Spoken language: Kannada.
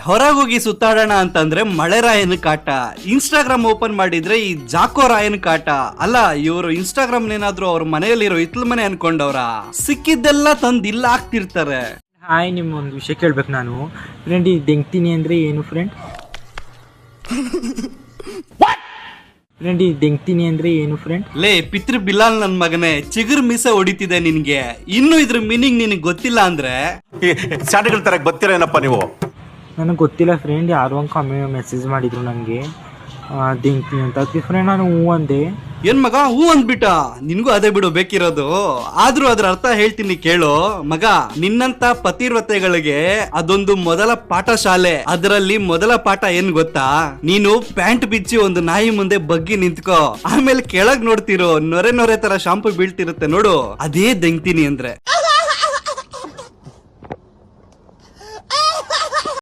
ಹೊರಗೋಗಿ ಸುತ್ತಾಡೋಣ ಅಂತಂದ್ರೆ ಮಳೆರಾಯನ ಕಾಟ, ಇನ್ಸ್ಟಾಗ್ರಾಮ್ ಓಪನ್ ಮಾಡಿದ್ರೆ ಈ ಜಾಕೋ ರಾಯನ ಕಾಟ. ಅಲ್ಲ ಇವರು ಇನ್ಸ್ಟಾಗ್ರಾಮ್ ಏನಾದ್ರು ಅವ್ರ ಮನೆಯಲ್ಲಿರೋ ಹಿತ್ಲ ಮನೆ ಅನ್ಕೊಂಡವ್ರ, ಸಿಕ್ಕಿದ್ದೆಲ್ಲ ತಂದ್ ಇಲ್ಲ ಹಾಕ್ತಿರ್ತಾರೆ. ಹಾಯ್, ನಿಮ್ಮೊಂದು ವಿಷಯ ಕೇಳ್ಬೇಕು ನಾನು. ಫ್ರೆಂಡ್, ಈ ದೆಂಗ್ತೀನಿ ಅಂದ್ರೆ ಏನು ಫ್ರೆಂಡ್? ಫ್ರೆಂಡ್, ಈ ದೆಂಗ್ತೀನಿ ಅಂದ್ರೆ ಏನು ಫ್ರೆಂಡ್? ಲೇ ಪಿತೃ ಬಿಲಾಲ್ ನನ್ ಮಗನೇ, ಚಿಗುರ್ ಮೀಸೆ ಹೊಡಿತಿದೆ ನಿನ್ಗೆ. ಇನ್ನು ಇದ್ರ ಮೀನಿಂಗ್ ನಿನಗ್ ಗೊತ್ತಿಲ್ಲ ಅಂದ್ರೆ ಶಾಲೆಗಳ ತರ ಗೊತ್ತಿರೇನಪ್ಪ ನೀವು? ನನಗೆ ಗೊತ್ತಿಲ್ಲ ಫ್ರೆಂಡ್. ಯಾರೋ ಒಂದು ಮೆಸೇಜ್ ಮಾಡಿದ್ರು ನನಗೆ ದೆಂಗ್ತೀನಿ ಅಂತ. ಫ್ರೆಂಡ್, ನಾನು ಹೂ ಅಂದೆ. ಏನ್ ಮಗ ಹೂ ಅಂದ್ಬಿಟ್ಟ? ನಿನ್ಗೂ ಅದೇ ಬಿಡು ಬೇಕಿರೋದು. ಆದ್ರೂ ಅದ್ರ ಅರ್ಥ ಹೇಳ್ತೀನಿ ಕೇಳು ಮಗ. ನಿನ್ನಂತ ಪತಿವ್ರತೆಗಳಿಗೆ ಅದೊಂದು ಮೊದಲ ಪಾಠ ಶಾಲೆ. ಅದರಲ್ಲಿ ಮೊದಲ ಪಾಠ ಏನ್ ಗೊತ್ತಾ? ನೀನು ಪ್ಯಾಂಟ್ ಬಿಚ್ಚಿ ಒಂದು ನಾಯಿ ಮುಂದೆ ಬಗ್ಗಿ ನಿಂತ್ಕೋ, ಆಮೇಲೆ ಕೆಳಗ್ ನೋಡ್ತಿರೋ ನೊರೆ ನೊರೆ ತರ ಶಾಂಪು ಬೀಳ್ತಿರುತ್ತೆ ನೋಡು, ಅದೇ ದೆಂಗ್ತೀನಿ ಅಂದ್ರೆ.